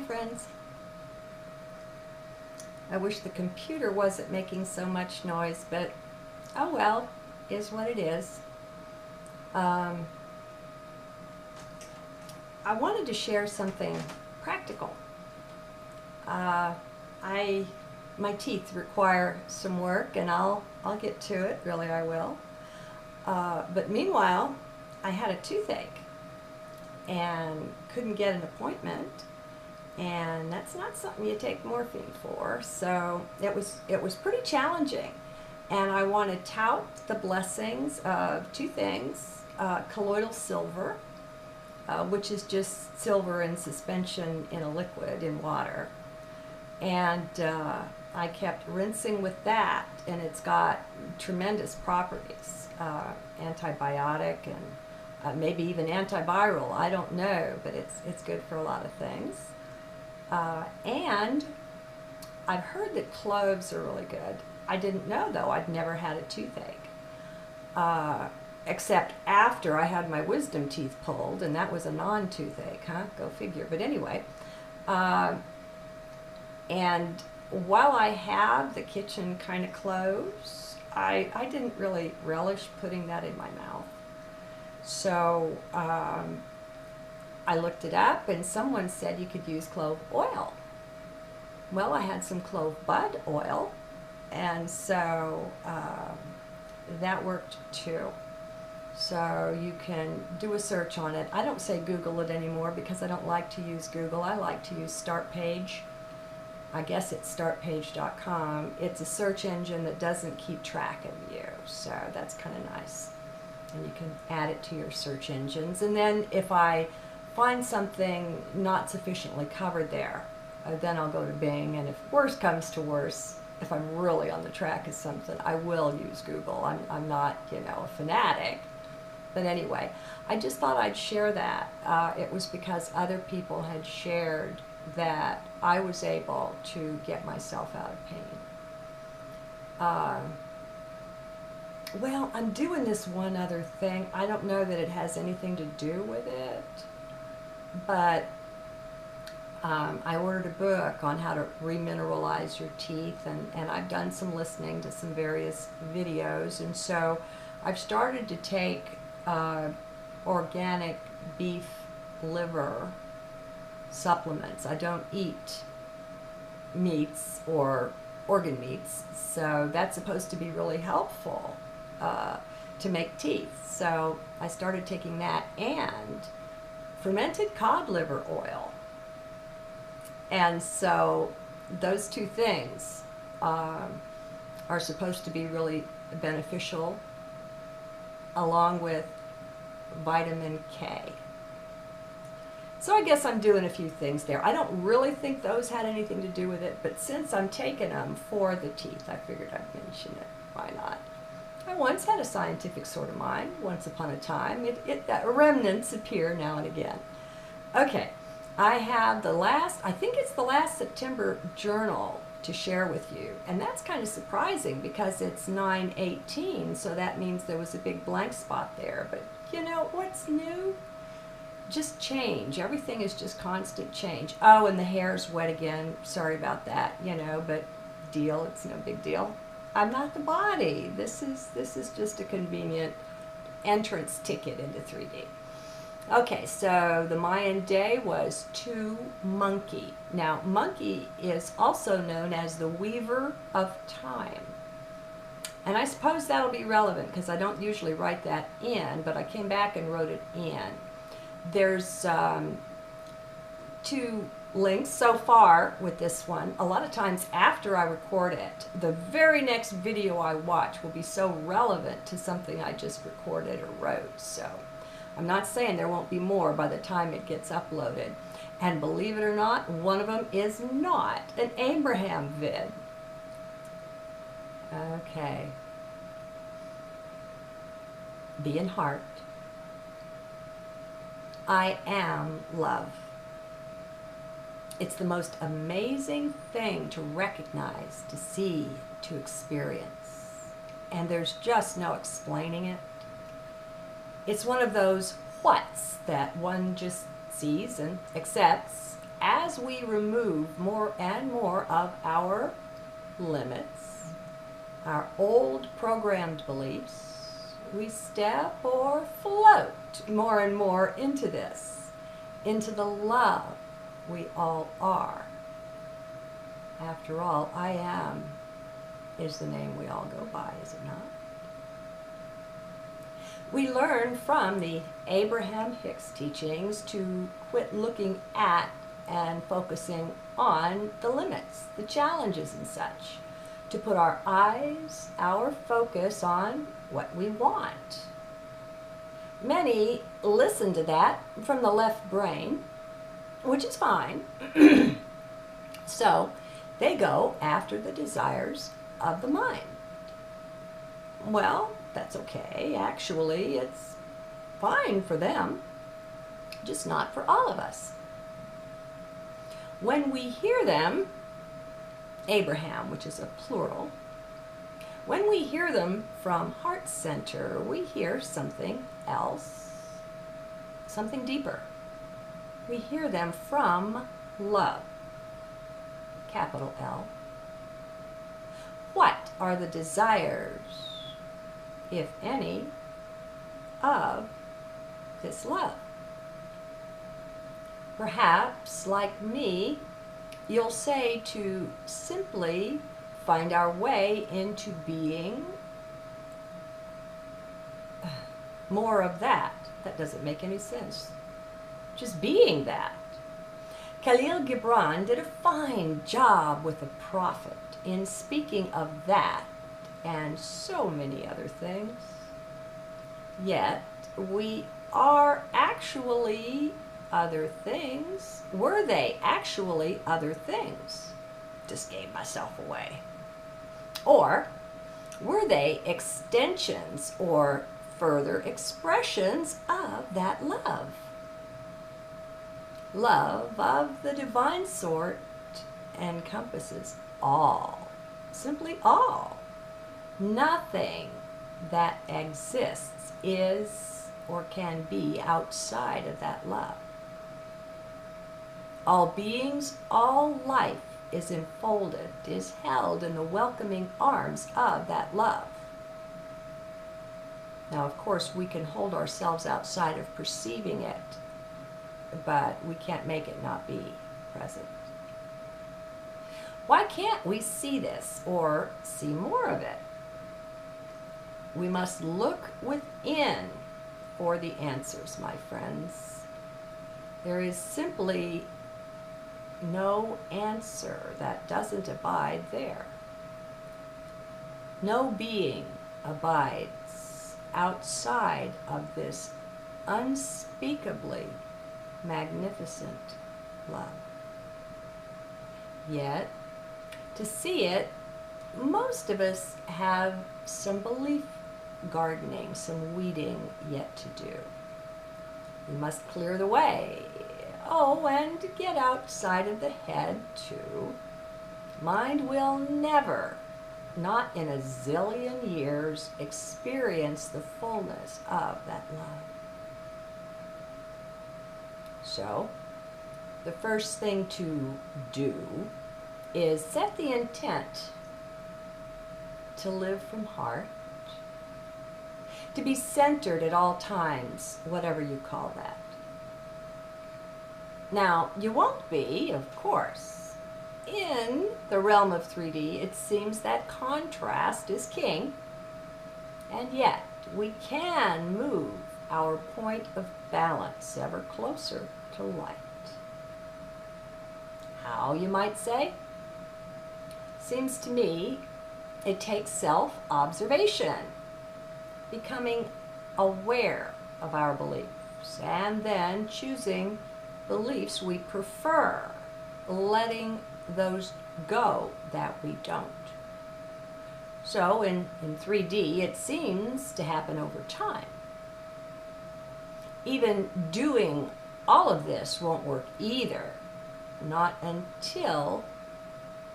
friends. I wish the computer wasn't making so much noise, but oh well, is what it is. I wanted to share something practical. My teeth require some work, and I'll get to it. Really, I will. But meanwhile, I had a toothache and couldn't get an appointment, and that's not something you take morphine for. So it was pretty challenging, and I want to tout the blessings of two things: colloidal silver, which is just silver in suspension in a liquid in water, and I kept rinsing with that, and it's got tremendous properties, antibiotic and maybe even antiviral. I don't know, but it's good for a lot of things. And I've heard that cloves are really good. I didn't know, though. I'd never had a toothache, except after I had my wisdom teeth pulled, and that was a non-toothache, huh? Go figure. But anyway, and while I have the kitchen kind of cloves, I didn't really relish putting that in my mouth. So I looked it up, and someone said you could use clove oil. Well, I had some clove bud oil, and so that worked too. So you can do a search on it. I don't say Google it anymore because I don't like to use Google. I like to use StartPage. I guess it's startpage.com. It's a search engine that doesn't keep track of you, so that's kind of nice. And you can add it to your search engines. And then if I find something not sufficiently covered there, then I'll go to Bing. And if worse comes to worse, if I'm really on the track of something, I will use Google. I'm not, a fanatic. But anyway, I just thought I'd share that. It was because other people had shared that I was able to get myself out of pain. Well, I'm doing this one other thing. I don't know that it has anything to do with it, but I ordered a book on how to remineralize your teeth, and I've done some listening to some various videos, and so I've started to take organic beef liver supplements. I don't eat meats or organ meats, so that's supposed to be really helpful to make teeth. So I started taking that and fermented cod liver oil. And so those two things are supposed to be really beneficial, along with vitamin K. So I guess I'm doing a few things there. I don't really think those had anything to do with it, but since I'm taking them for the teeth, I figured I'd mention it. Why not? I once had a scientific sort of mind, once upon a time. Remnants appear now and again. Okay, I have I think it's the last September journal to share with you, and that's kind of surprising because it's 9/18, so that means there was a big blank spot there. But what's new? Just change. Everything is just constant change. Oh, and the hair's wet again. Sorry about that, but it's no big deal. I'm not the body. This is just a convenient entrance ticket into 3D. Okay, so the Mayan day was Tu Monkey. Now, Monkey is also known as the weaver of time. And I suppose that'll be relevant because I don't usually write that in, but I came back and wrote it in. There's two links so far with this one. A lot of times after I record it, the very next video I watch will be so relevant to something I just recorded or wrote. So I'm not saying there won't be more by the time it gets uploaded. And believe it or not, one of them is not an Abraham vid. Okay. Be in heart. I am love. It's the most amazing thing to recognize, to see, to experience. And there's just no explaining it. It's one of those whats that one just sees and accepts as we remove more and more of our limits, our old programmed beliefs, we step or float more and more into this, into the love we all are. After all, I am is the name we all go by, is it not? We learn from the Abraham Hicks teachings to quit looking at and focusing on the limits, the challenges and such, to put our eyes, our focus on what we want. Many listen to that from the left brain, which is fine. So they go after the desires of the mind. Well, that's okay. Actually, it's fine for them, just not for all of us. When we hear them, Abraham, which is a plural, when we hear them from heart center, we hear something else, something deeper. We hear them from love, capital L. What are the desires, if any, of this love? Perhaps, like me, you'll say to simply find our way into being more of that. That doesn't make any sense. Just being that. Khalil Gibran did a fine job with the Prophet in speaking of that and so many other things. Yet, we are actually other things. Were they actually other things? Just gave myself away. Or were they extensions or further expressions of that love? Love of the divine sort encompasses all, simply all. Nothing that exists is or can be outside of that love. All beings, all life is enfolded, is held in the welcoming arms of that love. Now, of course, we can hold ourselves outside of perceiving it, but we can't make it not be present. Why can't we see this or see more of it? We must look within for the answers, my friends. There is simply no answer that doesn't abide there. No being abides outside of this unspeakably magnificent love. Yet, to see it, most of us have some belief gardening, some weeding yet to do. We must clear the way. Oh, and get outside of the head, too. Mind will never, not in a zillion years, experience the fullness of that love. So, the first thing to do is set the intent to live from heart, to be centered at all times, whatever you call that. Now, you won't be, of course. In the realm of 3D, it seems that contrast is king, and yet we can move our point of balance ever closer to light. How, you might say? Seems to me it takes self-observation, becoming aware of our beliefs, and then choosing beliefs we prefer, letting those go that we don't. So in 3D, it seems to happen over time. Even doing all of this won't work either, not until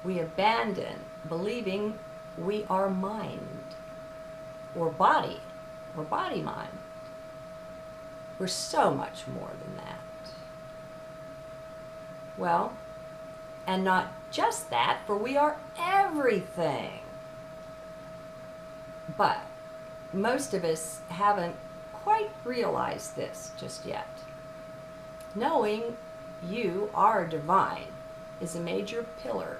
we abandon believing we are mind, or body mind. We're so much more than that. Well, and not just that, for we are everything. But most of us haven't quite realized this just yet. Knowing you are divine is a major pillar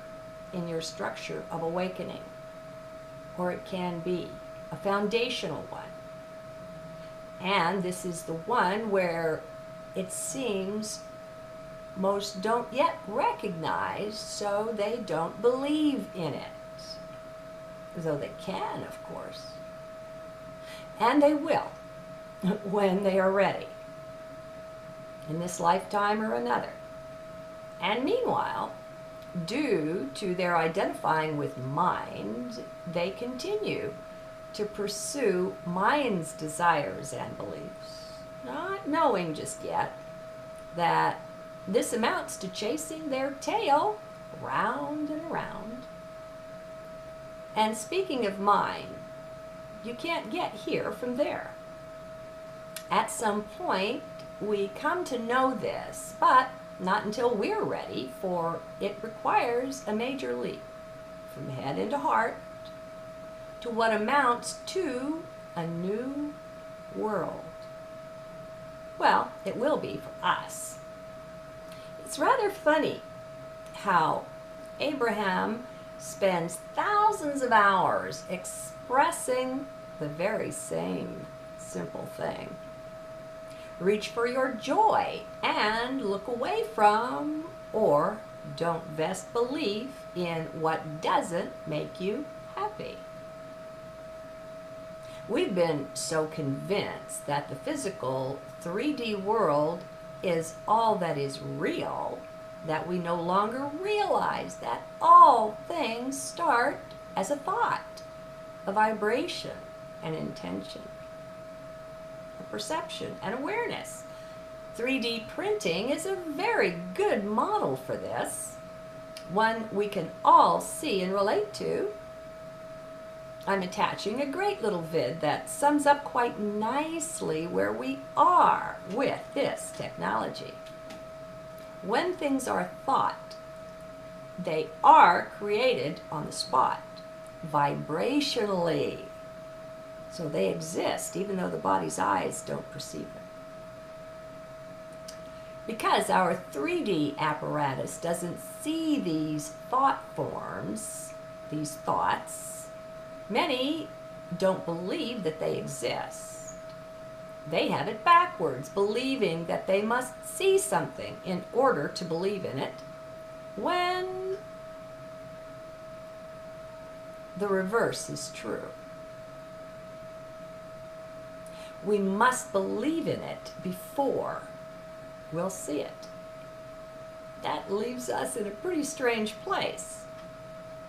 in your structure of awakening, or it can be a foundational one. And this is the one where it seems most don't yet recognize, so they don't believe in it. Though they can, of course. And they will when they are ready, in this lifetime or another. And meanwhile, due to their identifying with mind, they continue to pursue mind's desires and beliefs, not knowing just yet that this amounts to chasing their tail round and around. And speaking of mind, you can't get here from there. At some point, we come to know this, but not until we're ready, for it requires a major leap from head into heart to what amounts to a new world. Well, it will be for us. It's rather funny how Abraham spends thousands of hours expressing the very same simple thing. Reach for your joy and look away from, or don't vest belief in what doesn't make you happy. We've been so convinced that the physical 3D world is all that is real that we no longer realize that all things start as a thought, a vibration, an intention, a perception, an awareness. 3D printing is a very good model for this, one we can all see and relate to. I'm attaching a great little vid that sums up quite nicely where we are with this technology. When things are thought, they are created on the spot, vibrationally. So they exist even though the body's eyes don't perceive them. Because our 3D apparatus doesn't see these thought forms, these thoughts, many don't believe that they exist. They have it backwards, believing that they must see something in order to believe in it, when the reverse is true. We must believe in it before we'll see it. That leaves us in a pretty strange place,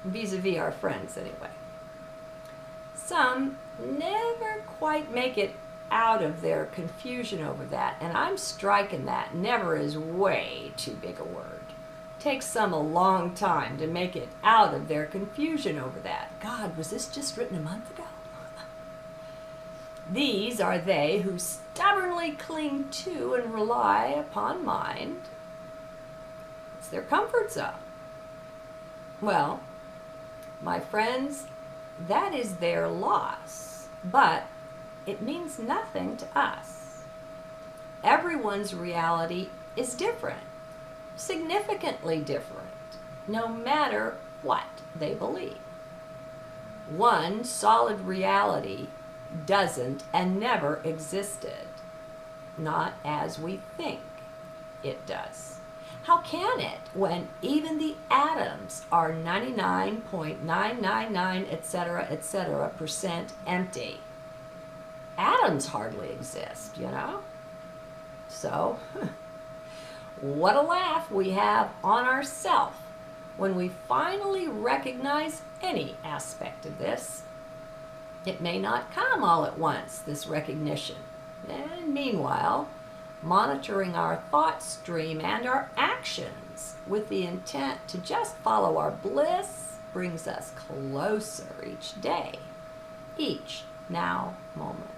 vis-a-vis our friends anyway. Some never quite make it out of their confusion over that, and I'm striking that. Never is way too big a word. Takes some a long time to make it out of their confusion over that. God, was this just written a month ago? These are they who stubbornly cling to and rely upon mind. It's their comfort zone. Well, my friends, that is their loss, but it means nothing to us. Everyone's reality is different, significantly different, no matter what they believe. One solid reality doesn't and never existed, not as we think it does. How can it when even the atoms are 99.999 etc. percent empty? Atoms hardly exist, you know? So, what a laugh we have on ourselves when we finally recognize any aspect of this. It may not come all at once, this recognition. And meanwhile, monitoring our thought stream and our actions with the intent to just follow our bliss brings us closer each day, each now moment.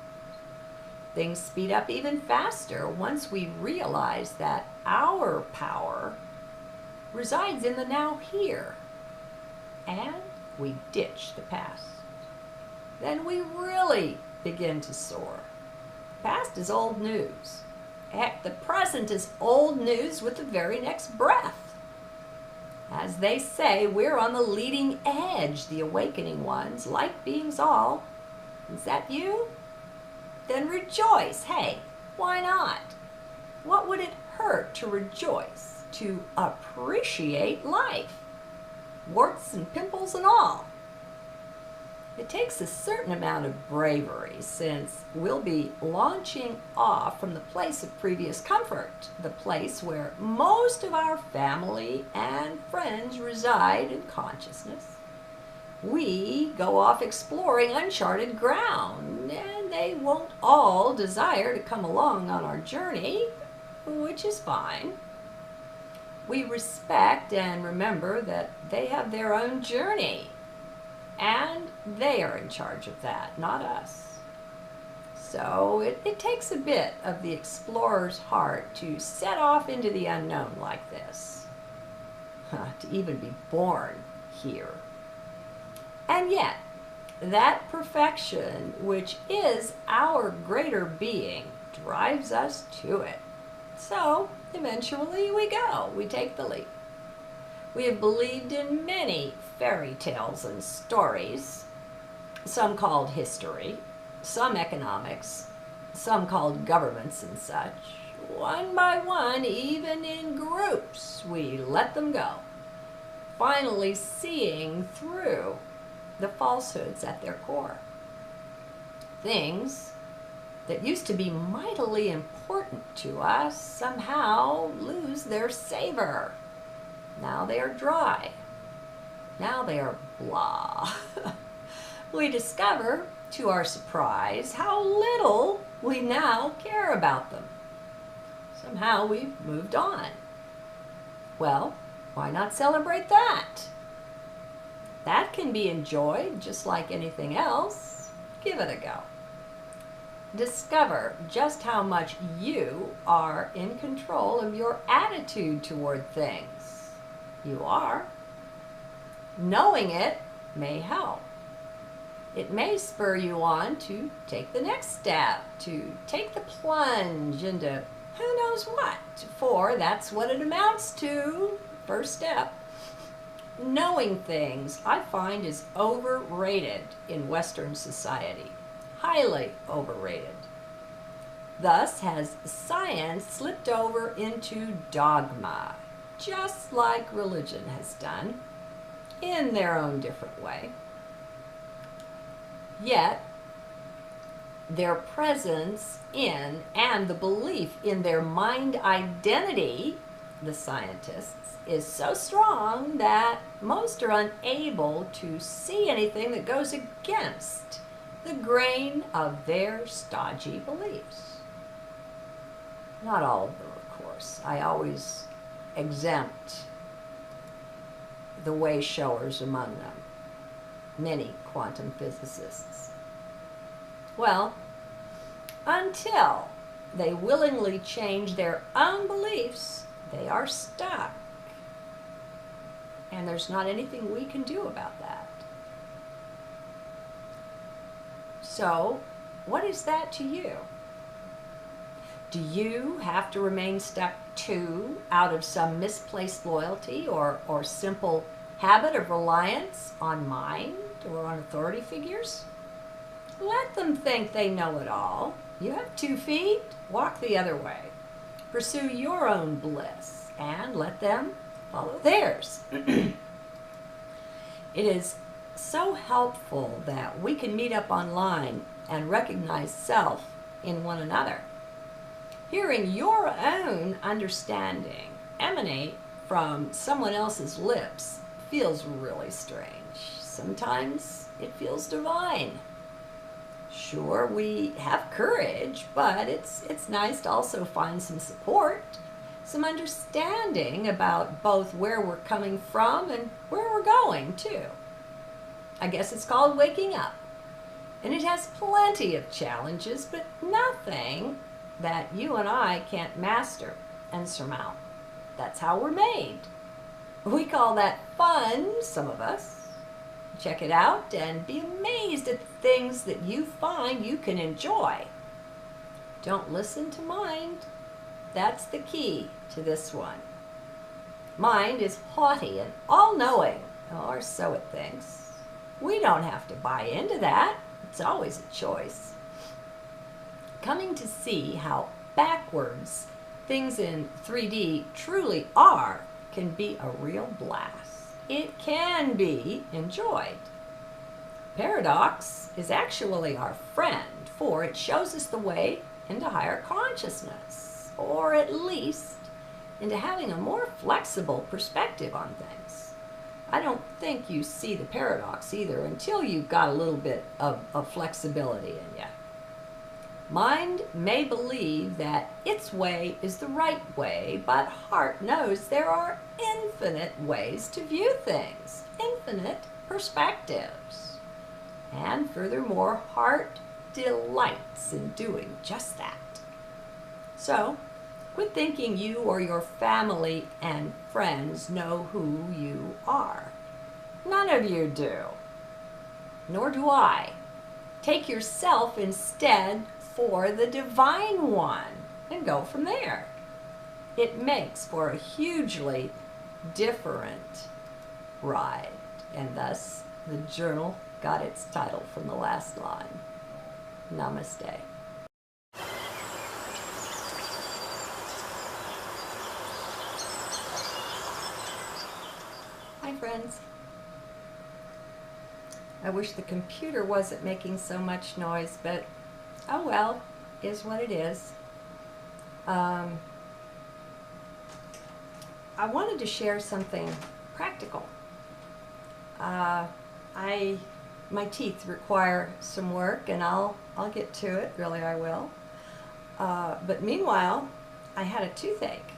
Things speed up even faster once we realize that our power resides in the now here. And we ditch the past. Then we really begin to soar. The past is old news. Heck, the present is old news with the very next breath. As they say, we're on the leading edge, the awakening ones, light beings all. Is that you? Then rejoice. Hey, why not? What would it hurt to rejoice, to appreciate life? Warts and pimples and all. It takes a certain amount of bravery, since we'll be launching off from the place of previous comfort, the place where most of our family and friends reside in consciousness. We go off exploring uncharted ground, and they won't all desire to come along on our journey, which is fine. We respect and remember that they have their own journey, and they are in charge of that, not us. So it takes a bit of the explorer's heart to set off into the unknown like this, to even be born here. And yet, that perfection, which is our greater being, drives us to it. So, eventually we go, we take the leap. We have believed in many fairy tales and stories, some called history, some economics, some called governments and such. One by one, even in groups, we let them go, finally seeing through the falsehoods at their core. Things that used to be mightily important to us somehow lose their savor. Now they are dry. Now they are blah. We discover, to our surprise, how little we now care about them. Somehow we've moved on. Well, why not celebrate that? That can be enjoyed just like anything else. Give it a go. Discover just how much you are in control of your attitude toward things. You are. Knowing it may help. It may spur you on to take the next step, to take the plunge into who knows what, for that's what it amounts to. First step. Knowing things, I find, is overrated in Western society. Highly overrated. Thus has science slipped over into dogma, just like religion has done, in their own different way. Yet, their presence in and the belief in their mind identity, the scientists, is so strong that most are unable to see anything that goes against the grain of their stodgy beliefs. Not all of them, of course. I always exempt the way showers among them, many quantum physicists. Well, until they willingly change their own beliefs, they are stuck. And there's not anything we can do about that. So, what is that to you? Do you have to remain stuck too, out of some misplaced loyalty or simple habit of reliance on mind or on authority figures? Let them think they know it all. You have 2 feet, walk the other way. Pursue your own bliss and let them follow theirs. It is so helpful that we can meet up online and recognize self in one another. Hearing your own understanding emanate from someone else's lips feels really strange. Sometimes it feels divine. Sure, we have courage, but it's nice to also find some support, some understanding about both where we're coming from and where we're going, too. I guess it's called waking up. And it has plenty of challenges, but nothing that you and I can't master and surmount. That's how we're made. We call that fun, some of us. Check it out and be amazed at the things that you find you can enjoy. Don't listen to mind. That's the key to this one. Mind is haughty and all-knowing, or so it thinks. We don't have to buy into that. It's always a choice. Coming to see how backwards things in 3D truly are can be a real blast. It can be enjoyed. Paradox is actually our friend, for it shows us the way into higher consciousness, or at least into having a more flexible perspective on things. I don't think you see the paradox either until you've got a little bit of flexibility in you. Mind may believe that its way is the right way, but heart knows there are infinite ways to view things, infinite perspectives. And furthermore, heart delights in doing just that. So, quit thinking you or your family and friends know who you are. None of you do. Nor do I. Take yourself instead for the divine one and go from there. It makes for a hugely different ride, and thus the journal got its title from the last line. Namaste. Hi friends. I wish the computer wasn't making so much noise, but oh well, is what it is. I wanted to share something practical. My teeth require some work, and I'll get to it, really I will. But meanwhile, I had a toothache.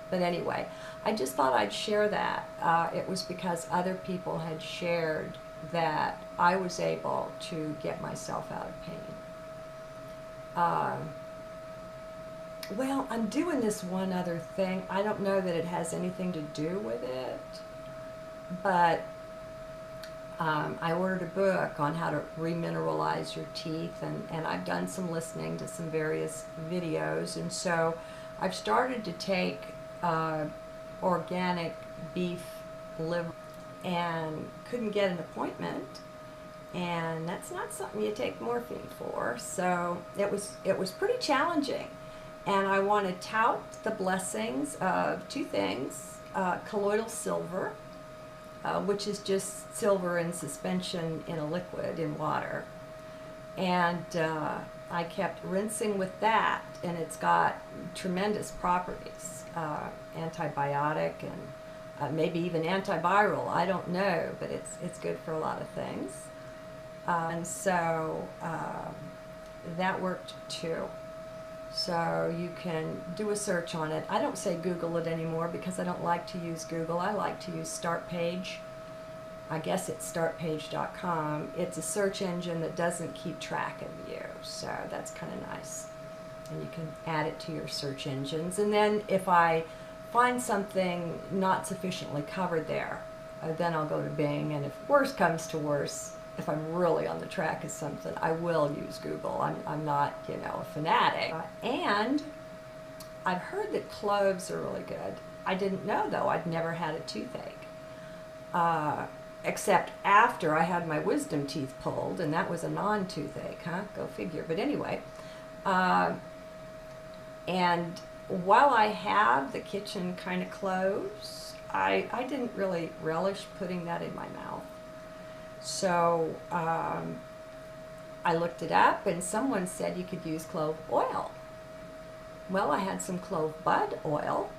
But anyway, I just thought I'd share that. It was because other people had shared that I was able to get myself out of pain. Well, I'm doing this one other thing. I don't know that it has anything to do with it, but I ordered a book on how to remineralize your teeth, and I've done some listening to some various videos, and so I've started to take organic beef liver and couldn't get an appointment, and that's not something you take morphine for, so it was pretty challenging. And I want to tout the blessings of two things: colloidal silver, which is just silver in suspension in a liquid in water, and I kept rinsing with that, and it's got tremendous properties, antibiotic and maybe even antiviral. I don't know, but it's good for a lot of things, and so that worked too. So you can do a search on it. I don't say Google it anymore because I don't like to use Google. I like to use StartPage. I guess it's startpage.com. It's a search engine that doesn't keep track of you, so that's kind of nice. And you can add it to your search engines. And then if I find something not sufficiently covered there, then I'll go to Bing, and if worse comes to worse, if I'm really on the track of something, I will use Google. I'm not, a fanatic. And I've heard that cloves are really good. I didn't know, though. I'd never had a toothache. Except after I had my wisdom teeth pulled, and that was a non-toothache, huh? Go figure. But anyway, and while I have the kitchen kind of cloves, I didn't really relish putting that in my mouth. So I looked it up, and someone said you could use clove oil. Well, I had some clove bud oil,